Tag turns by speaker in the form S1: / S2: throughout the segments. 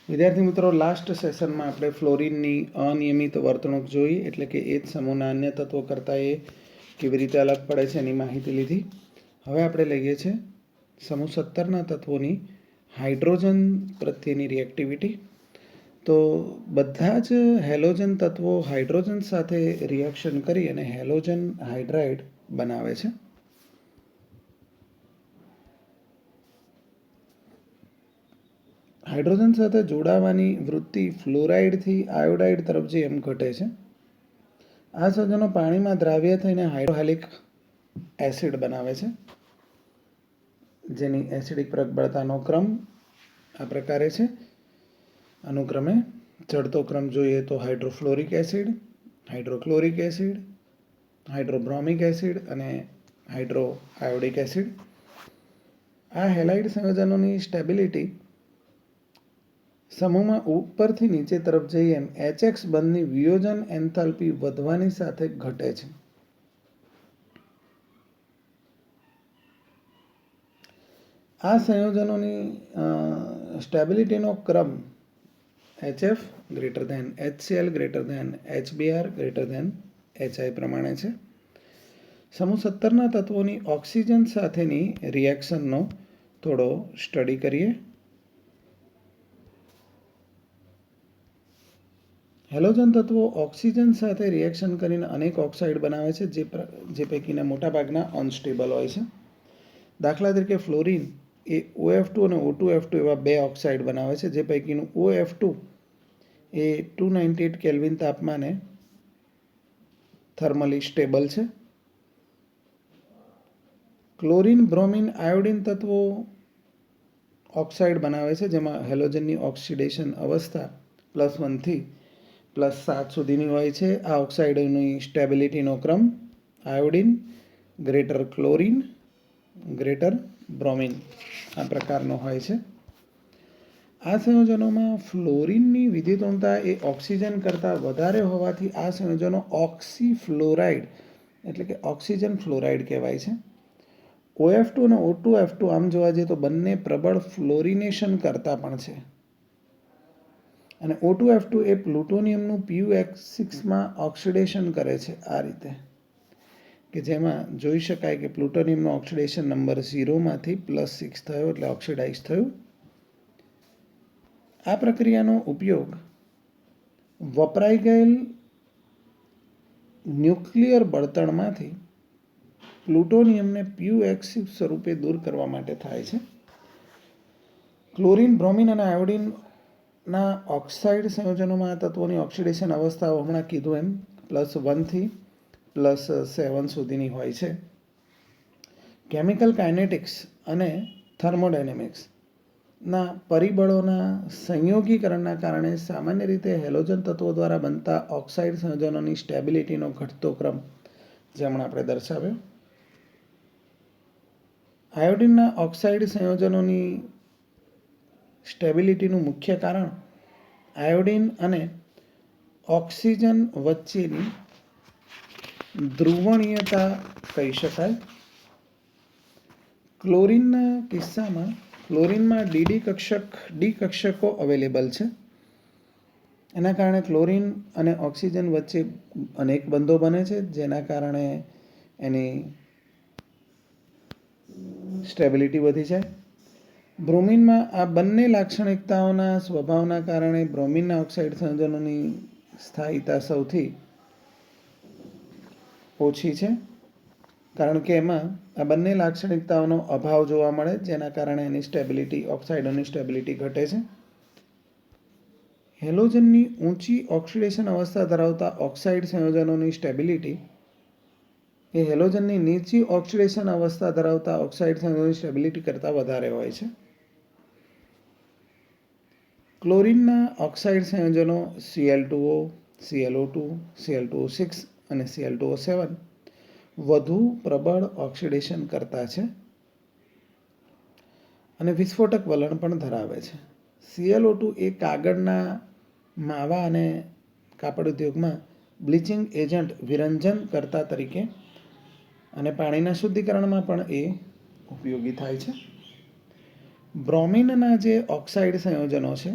S1: વિદ્યાર્થી મિત્રો, લાસ્ટ સેશનમાં આપણે ફ્લોરિનની અનિયમિત વર્તણૂક જોઈ, એટલે કે એ જ સમૂહના અન્ય તત્વો કરતાં એ કેવી રીતે અલગ પડે છે એની માહિતી લીધી. હવે આપણે લઈએ છીએ સમૂહ 17ના તત્વોની હાઇડ્રોજન પ્રત્યેની રિએક્ટિવિટી. તો બધા જ હેલોજન તત્વો હાઇડ્રોજન સાથે રિએક્શન કરી અને હેલોજન હાઇડ્રાઇડ બનાવે છે. હાઇડ્રોજન સાથે જોડાવાની વૃત્તિ ફ્લોરાઇડથી આયોડાઇડ તરફ જઈ એમ ઘટે છે. આ સંયોજનો પાણીમાં દ્રાવ્ય થઈને હાઇડ્રોહાલિક એસિડ બનાવે છે, જેની એસિડિક પ્રબળતાનો ક્રમ આ પ્રકારે છે. અનુક્રમે ચડતો ક્રમ જોઈએ તો hydrofluoric acid, hydrochloric acid, hydrobromic acid અને હાઇડ્રોઆયોડિક એસિડ. આ હેલાઇડ સંયોજનોની સ્ટેબિલિટી સમૂહમાં ઉપરથી નીચે તરફ જઈ એમ HX બંધની વિયોજન એન્થાલ્પી વધવાની સાથે ઘટે છે. આ સંયોજનોની સ્ટેબિલિટીનો ક્રમ HF greater than HCl greater than HBr greater than HI પ્રમાણે છે. સમૂહ 17ના તત્વોની ઓક્સિજન સાથેની રિએક્શનનો થોડો સ્ટડી કરીએ. હેલોજન તત્વો ઓક્સિજન સાથે રિએક્શન કરીને અનેક ઓક્સાઇડ બનાવે છે, જે પૈકીના મોટાભાગના અનસ્ટેબલ હોય છે. દાખલા તરીકે ફ્લોરિન એ OF2 અને O2F2 એવા બે ઓક્સાઇડ બનાવે છે, જે પૈકીનું OF2 એ 298 કેલ્વિન તાપમાને થર્મલી સ્ટેબલ છે. ક્લોરિન, બ્રોમિન, આયોડિન તત્વો ઓક્સાઇડ બનાવે છે, જેમાં હેલોજનની ઓક્સિડેશન અવસ્થા +1 થી +7 સુધીની હોય છે. આ ઓક્સાઇડોની સ્ટેબિલિટીનો ક્રમ iodine greater chlorine greater bromine આ પ્રકારનો હોય છે. આ સંયોજનોમાં ફ્લોરિનની વિદ્યુતઋણતા એ ઓક્સિજન કરતાં વધારે હોવાથી આ સંયોજનો ઓક્સીફ્લોરાઇડ એટલે કે ઓક્સિજન ફ્લોરાઇડ કહેવાય છે. OF2 અને O2F2 આમ જોવા જઈએ તો બંને પ્રબળ ફ્લોરિનેશન કરતા પણ છે. અને O2F2 એ પ્લુટોનિયમનું Pu-6માં ઓક્સિડેશન કરે છે, આ રીતે કે જેમાં જોઈ શકાય કે પ્લુટોનિયમનો ઓક્સિડેશન નંબર 0 માંથી +6 થયો, એટલે ઓક્સિડાઇઝ થયું. આ પ્રક્રિયાનો ઉપયોગ વપરાઈ ગયેલ ન્યુક્લિયર બળતણમાંથી પ્લુટોનિયમને Pu-6 સ્વરૂપે દૂર કરવા માટે થાય છે. ક્લોરિન, બ્રોમિન અને આયોડિનના ઓક્સાઇડ સંયોજનોમાં આ તત્વોની ઓક્સિડેશન અવસ્થાઓ હમણાં કીધું એમ +1 થી +7 સુધીની હોય છે. કેમિકલ કાઇનેટિક્સ અને થર્મોડાયનેમિક્સના પરિબળોના સંયોગીકરણના કારણે સામાન્ય રીતે હેલોજન તત્વો દ્વારા બનતા ઓક્સાઇડ સંયોજનોની સ્ટેબિલિટીનો ઘટતો ક્રમ જે હમણાં આપણે દર્શાવ્યો. આયોડિનના ઓક્સાઇડ સંયોજનોની સ્ટેબિલિટીનું મુખ્ય કારણ આયોડિન અને ઓક્સિજન વચ્ચેની ધ્રુવણીયતા કહી શકાય. ક્લોરિનના કિસ્સામાં ક્લોરિનમાં ડી કક્ષકો અવેલેબલ છે. એના કારણે ક્લોરિન અને ઓક્સિજન વચ્ચે અનેક બંધો બને છે, જેના કારણે એની સ્ટેબિલિટી વધી જાય. બ્રોમિનમાં આ બંને લાક્ષણિકતાઓના સ્વભાવના કારણે બ્રોમિનના ઓક્સાઇડ સંયોજનોની સ્થાયીતા સૌથી ઓછી છે, કારણ કે એમાં આ બંને લાક્ષણિકતાઓનો અભાવ જોવા મળે, જેના કારણે એની સ્ટેબિલિટી ઓક્સાઇડોની સ્ટેબિલિટી ઘટે છે. હેલોજનની ઊંચી ઓક્સિડેશન અવસ્થા ધરાવતા ઓક્સાઇડ સંયોજનોની સ્ટેબિલિટી એ હેલોજનની નીચી ઓક્સિડેશન અવસ્થા ધરાવતા ઓક્સાઇડ સંયોજનોની સ્ટેબિલિટી કરતાં વધારે હોય છે. ક્લોરિનના ઓક્સાઇડ સંયોજનો Cl2O, ClO2, Cl2O6 અને Cl2O7 વધુ પ્રબળ ઓક્સિડેશન કરતા છે અને વિસ્ફોટક વલણ પણ ધરાવે છે. ClO2 એ કાગળના માવા અને કાપડ ઉદ્યોગમાં બ્લીચિંગ એજન્ટ વિરંજન કરતા તરીકે અને પાણીના શુદ્ધિકરણમાં પણ એ ઉપયોગી થાય છે. બ્રોમિનના જે ઓક્સાઇડ સંયોજનો છે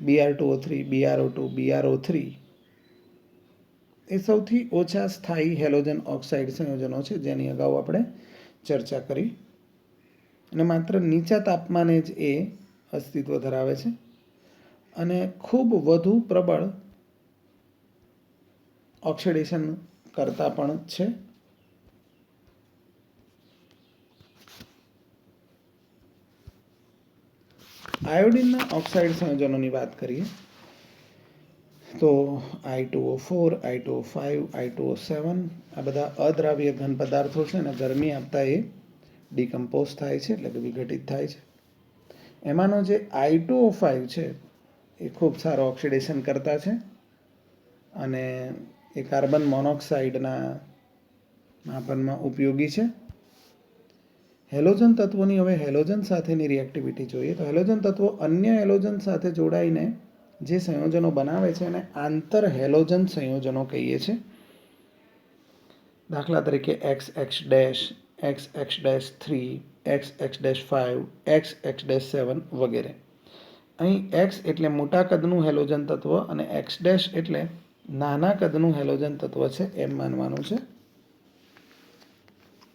S1: Br2O3, BrO2, BrO3 એ સૌથી ઓછા સ્થાયી હેલોજન ઓક્સાઇડ સંયોજનો છે, જેની અગાઉ આપણે ચર્ચા કરી, અને માત્ર નીચા તાપમાને જ એ અસ્તિત્વ ધરાવે છે અને ખૂબ વધુ પ્રબળ ઓક્સિડેશન કરતા પણ છે. આયોડિનના ઓક્સાઇડ સંયોજનોની વાત કરીએ તો I2O4, I2O5, I2O7 આ બધા અદ્રાવ્ય ઘન પદાર્થો છે અને ગરમી આપતા એ ડિકમ્પોઝ થાય છે, એટલે કે વિઘટિત થાય છે. એમાંનો જે I2O5 છે એ ખૂબ સારો ઓક્સિડેશન કરતા છે અને એ કાર્બન મોનોક્સાઇડના માપનમાં ઉપયોગી છે. હેલોજન તત્વોની હવે હેલોજન સાથેની રિએક્ટિવિટી જોઈએ તો હેલોજન તત્વો અન્ય હેલોજન સાથે જોડાઈને જે સંયોજનો બનાવે છે એને આંતર હેલોજન સંયોજનો કહીએ છીએ. દાખલા તરીકે XX', XX'3, XX'5, XX'7 વગેરે. અહીં X એટલે મોટા કદનું હેલોજન તત્વ અને X' એટલે નાના કદનું હેલોજન તત્વ છે એમ માનવાનું છે.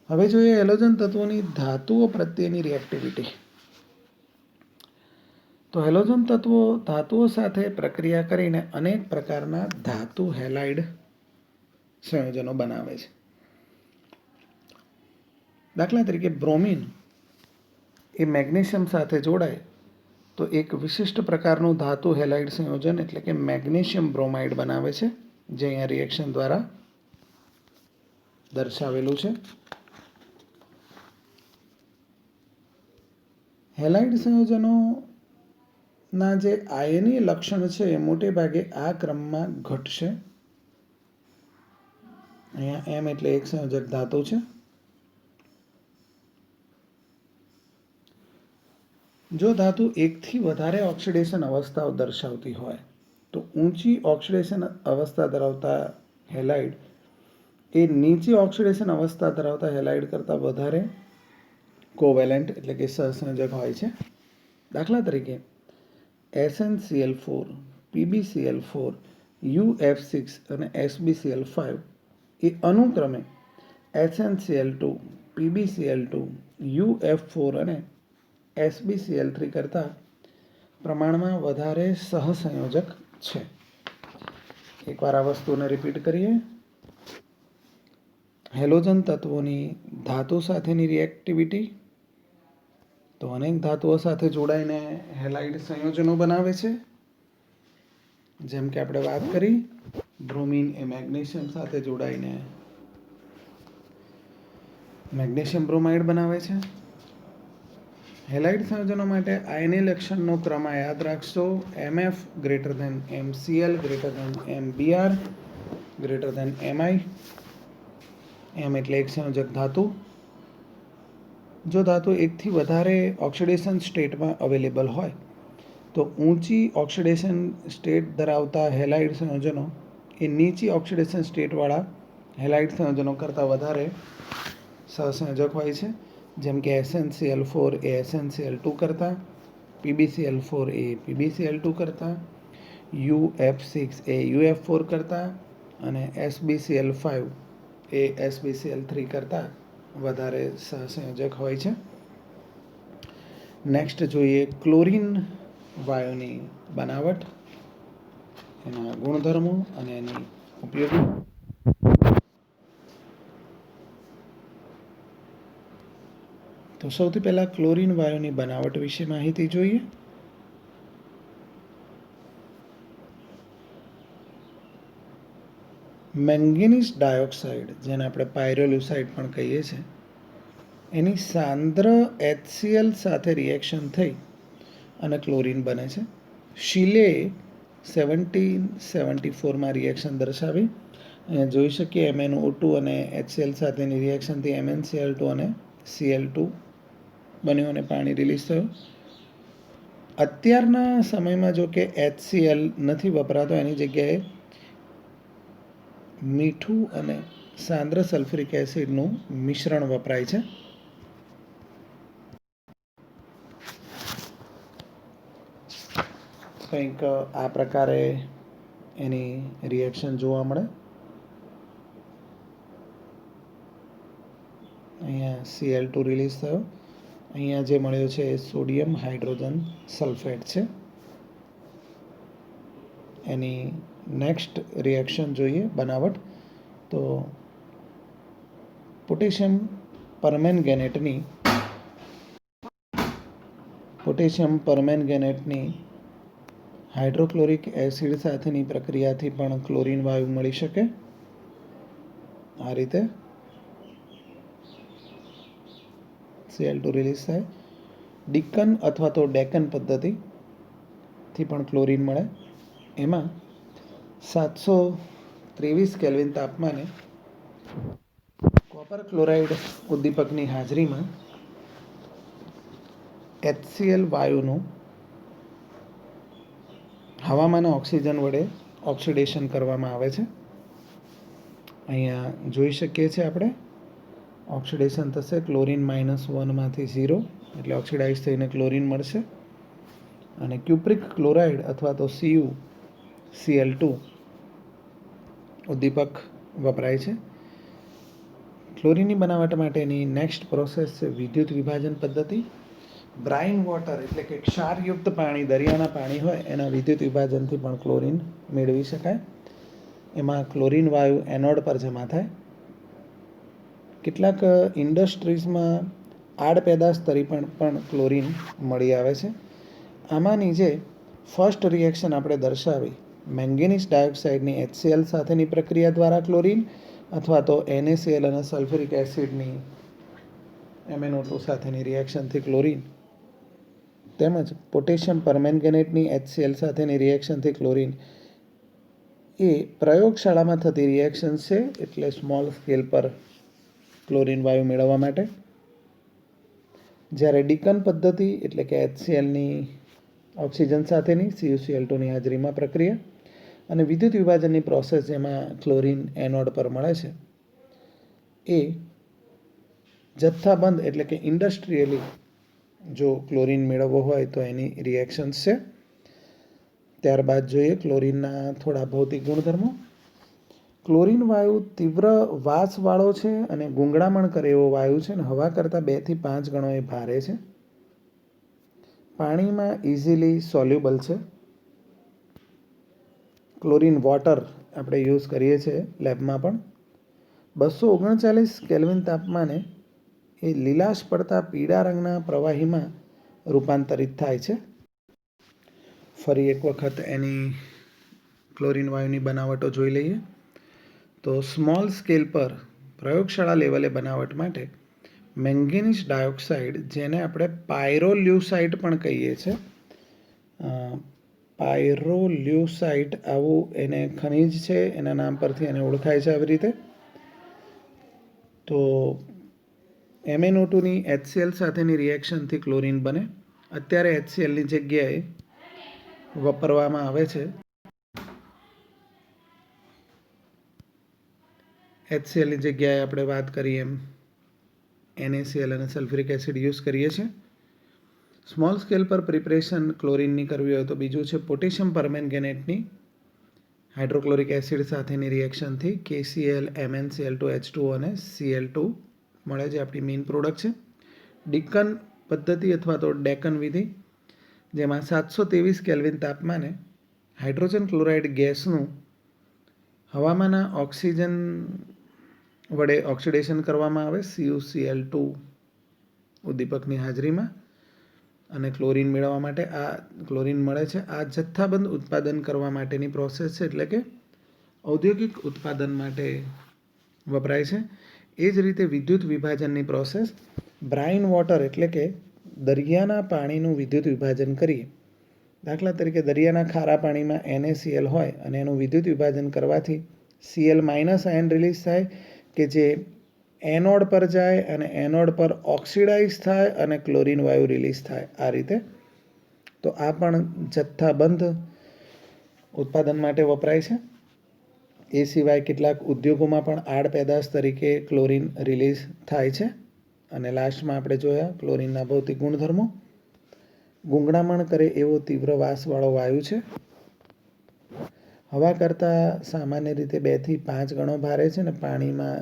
S1: હવે જોઈએ હેલોજન તત્વોની ધાતુઓ પ્રત્યેની રિએક્ટિવિટી. તો હેલોજન તત્વો ધાતુઓ સાથે પ્રક્રિયા કરીને અનેક પ્રકારના ધાતુ હેલાઇડ સંયોજનો બનાવે છે. દાખલા તરીકે બ્રોમિન એ મેગ્નેશિયમ સાથે જોડાય તો એક વિશિષ્ટ પ્રકારનું ધાતુ હેલાઇડ સંયોજન એટલે કે મેગ્નેશિયમ બ્રોમાઇડ બનાવે છે, જે અહીંયા રિએક્શન દ્વારા દર્શાવેલું છે. હેલાઇડ સંયોજનોના જે આયનીય લક્ષણ છે એ મોટે ભાગે આ ક્રમમાં ઘટશે. અહીંયા M એટલે એક સંયોજક ધાતુ છે. જો ધાતુ એકથી વધારે ઓક્સિડેશન અવસ્થાઓ દર્શાવતી હોય તો ઊંચી ઓક્સિડેશન અવસ્થા ધરાવતા હેલાઇડ એ નીચી ઓક્સિડેશન અવસ્થા ધરાવતા હેલાઇડ કરતાં વધારે કોવેલેન્ટ એટલે કે સહસંયોજક હોય છે. દાખલા તરીકે SnCl4, PbCl4, UF6 અને SbCl5 એ અનુક્રમે SnCl2, PbCl2, UF4 અને SbCl3 કરતાં પ્રમાણમાં વધારે સહસંયોજક છે. એકવાર આ વસ્તુને રિપીટ કરીએ. હેલોજન તત્વોની ધાતુ સાથેની રિએક્ટિવિટી તો અનેક ધાતુઓ સાથે જોડાઈને હેલાઇડ સંયોજનો બનાવે છે. જેમ કે આપણે વાત કરી, બ્રોમિન એ મેગ્નેશિયમ સાથે જોડાઈને મેગ્નેશિયમ બ્રોમાઇડ બનાવે છે. હેલાઇડ સંયોજનો માટે આયનીય લક્ષણનો ક્રમ યાદ રાખશો. MF greater than MCl greater than MBr greater than MI. M એટલે એક સંયોજક ધાતુ. જો ધાતુ એકથી વધારે ઓક્સિડેશન સ્ટેટમાં અવેલેબલ હોય તો ઊંચી ઓક્સિડેશન સ્ટેટ ધરાવતા હેલાઇડ સંયોજનો એ નીચી ઓક્સિડેશન સ્ટેટવાળા હેલાઇડ સંયોજનો કરતાં વધારે સહસંયોજક હોય છે. જેમ કે SnCl4 એ SnCl2 કરતાં, PbCl4 એ PbCl2 કરતાં, UF6 એ UF4 કરતાં અને SbCl5 એ SbCl3 કરતાં વધારે સહસંયોજક હોય છે. નેક્સ્ટ જોઈએ ક્લોરીન વાયુની બનાવટ, એના ગુણધર્મો અને એની ઉપયોગિતા. તો સૌથી પહેલાં ક્લોરીન વાયુની બનાવટ વિશે માહિતી જોઈએ. મેંગેનીઝ ડાયોક્સાઇડ, જેને આપણે પાયરોલ્યુસાઇડ પણ કહીએ છીએ, એની સાંદ્ર HCl સાથે રિએક્શન થઈ અને ક્લોરીન બને છે. શીલે 1774માં રિએક્શન દર્શાવી. અહીંયા જોઈ શકીએ MnO2 અને HCl સાથેની રિએક્શનથી MnCl2 અને Cl2 બન્યું અને પાણી રિલીઝ થયું. અત્યારના સમયમાં જો કે HCl નથી વપરાતો, એની જગ્યાએ મીઠું અને સાંદ્ર સલ્ફ્યુરિક એસિડનું મિશ્રણ વપરાય છે. કંઈક આ પ્રકારે એની રિએક્શન જોવા મળે. અહીંયા Cl2 રિલીઝ થયો. અહીંયા જે મળ્યો છે એ સોડિયમ હાઇડ્રોજન સલ્ફેટ છે. એની નેક્સ્ટ રિએક્શન જોઈએ બનાવટ. તો પોટેશિયમ પરમેંગેનેટની હાઇડ્રોક્લોરિક એસિડ સાથેની પ્રક્રિયાથી પણ ક્લોરીન વાયુ મળી શકે. આ રીતે Cl2 રિલીઝ થાય. ડિકન અથવા તો ડેકન પદ્ધતિથી પણ ક્લોરીન મળે. એમાં 723 કેલ્વિન તાપમાને કોપર ક્લોરાઇડ ઉદ્દીપકની હાજરીમાં HCl વાયુનું હવામાંના ઓક્સિજન વડે ઓક્સિડેશન કરવામાં આવે છે. અહીંયા જોઈ શકીએ છીએ આપણે ઓક્સિડેશન થશે. ક્લોરીન -1 માંથી 0 એટલે ઓક્સિડાઇઝ થઈને ક્લોરીન મળશે. અને ક્યુપ્રિક ક્લોરાઇડ અથવા તો Cl2 ઉદ્દીપક વપરાય છે. ક્લોરીનની બનાવટ માટેની નેક્સ્ટ પ્રોસેસ છે વિદ્યુત વિભાજન પદ્ધતિ. બ્રાઇન વોટર એટલે કે ક્ષારયુક્ત પાણી, દરિયાના પાણી હોય એના વિદ્યુત વિભાજનથી પણ ક્લોરીન મેળવી શકાય. એમાં ક્લોરીન વાયુ એનોડ પર જમા થાય. કેટલાક ઇન્ડસ્ટ્રીઝમાં આડ પેદાશ તરીકે પણ ક્લોરીન મળી આવે છે. આમાંની જે ફર્સ્ટ રિએક્શન આપણે દર્શાવી, મેંગેનીઝ ડાયોક્સાઇડની HCl સાથેની પ્રક્રિયા દ્વારા ક્લોરીન અથવા તો NaCl અને સલ્ફ્યુરિક એસિડની MnO2 સાથેની રિએક્શનથી ક્લોરીન, તેમજ પોટેશિયમ પરમેંગેનેટની HCl સાથેની રિએક્શનથી ક્લોરીન એ પ્રયોગશાળામાં થતી રિએક્શન છે. એટલે સ્મોલ સ્કેલ પર ક્લોરીન વાયુ મેળવવા માટે. જ્યારે ડિકન પદ્ધતિ એટલે કે HClની ઓક્સિજન સાથેની CuCl2ની હાજરીમાં પ્રક્રિયા અને વિદ્યુત વિભાજનની પ્રોસેસ જેમાં ક્લોરીન એનોડ પર મળે છે, એ જથ્થાબંધ એટલે કે ઇન્ડસ્ટ્રીયલી જો ક્લોરીન મેળવવો હોય તો એની રિએક્શન્સ છે. ત્યારબાદ જોઈએ ક્લોરીનના થોડા ભૌતિક ગુણધર્મો. ક્લોરીન વાયુ તીવ્ર વાસવાળો છે અને ગૂંગળામણ કરે એવો વાયુ છે અને હવા કરતાં 2 થી 5 ગણો એ ભારે છે. પાણીમાં ઇઝીલી સોલ્યુબલ છે. ક્લોરીન વોટર આપણે યુઝ કરીએ છીએ લેબમાં પણ. 239 કેલ્વિન તાપમાને એ લીલાશ પડતા પીળા રંગના પ્રવાહીમાં રૂપાંતરિત થાય છે. ફરી એક વખત એની ક્લોરીન વાયુની બનાવટો જોઈ લઈએ. તો સ્મોલ સ્કેલ પર પ્રયોગશાળા લેવલે બનાવટ માટે મેંગેનીઝ ડાયોક્સાઇડ, જેને આપણે પાયરોલ્યુસાઇટ પણ કહીએ છીએ, પાયરોલ્યુસાઇટ આવું એને ખનિજ છે, એના નામ પરથી એને ઓળખાય છે આવી રીતે. તો MnO2ની HCl સાથેની રિએક્શનથી ક્લોરીન બને. અત્યારે HClની જગ્યાએ વાપરવામાં આવે છે HClની જગ્યાએ આપણે વાત કરીએ એમ NaCl અને સલ્ફ્યુરિક એસિડ યુઝ કરીએ છીએ. સ્મોલ સ્કેલ પર પ્રિપરેશન ક્લોરીનની કરવી હોય તો બીજું છે પોટેશિયમ પરમેંગેનેટની હાઇડ્રોક્લોરિક એસિડ સાથેની રિએક્શનથી KCl, MnCl2H2O અને Cl2 મળે, જે આપણી મેઇન પ્રોડક્ટ છે. ડિકન પદ્ધતિ અથવા તો ડેકન વિધિ, જેમાં 723 કેલ્વિન તાપમાને હાઇડ્રોજન ક્લોરાઇડ ગેસનું હવામાંના ઓક્સિજન વડે ઓક્સિડેશન કરવામાં આવે CuCl2 ઉદ્દીપકની હાજરીમાં અને ક્લોરીન મેળવવા માટે આ ક્લોરીન મળે છે. આ જથ્થાબંધ ઉત્પાદન કરવા માટેની પ્રોસેસ છે, એટલે કે ઔદ્યોગિક ઉત્પાદન માટે વપરાય છે. એ જ રીતે વિદ્યુત વિભાજનની પ્રોસેસ બ્રાઇન વોટર એટલે કે દરિયાના પાણીનું વિદ્યુત વિભાજન કરીએ. દાખલા તરીકે દરિયાના ખારા પાણીમાં NaCl હોય અને એનું વિદ્યુત વિભાજન કરવાથી Cl- આયન રિલીઝ થાય કે જે એનોડ પર જાય અને એનોડ પર ઓક્સિડાઇઝ થાય અને ક્લોરીન વાયુ રિલીઝ થાય આ રીતે. તો આ પણ જથ્થાબંધ ઉત્પાદન માટે વપરાય છે. એ સિવાય કેટલાક ઉદ્યોગોમાં પણ આડ પેદાશ તરીકે ક્લોરીન રિલીઝ થાય છે. અને લાસ્ટમાં આપણે જોયા ક્લોરીનના ભૌતિક ગુણધર્મો. ગૂંગળામણ કરે એવો તીવ્ર વાસવાળો વાયુ છે. હવા કરતાં સામાન્ય રીતે 2 થી 5 ગણો ભારે છે ને પાણીમાં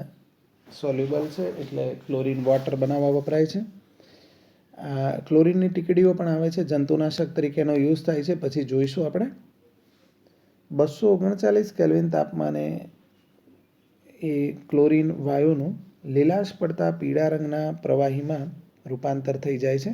S1: સોલ્યુબલ છે, એટલે ક્લોરીન વોટર બનાવવા વપરાય છે. ક્લોરીનની ટીકડીઓ પણ આવે છે, જંતુનાશક તરીકેનો યુઝ થાય છે, પછી જોઈશું આપણે. 239 કેલ્વિન તાપમાને એ ક્લોરીન વાયુનું લીલાશ પડતા પીળા રંગના પ્રવાહીમાં રૂપાંતર થઈ જાય છે.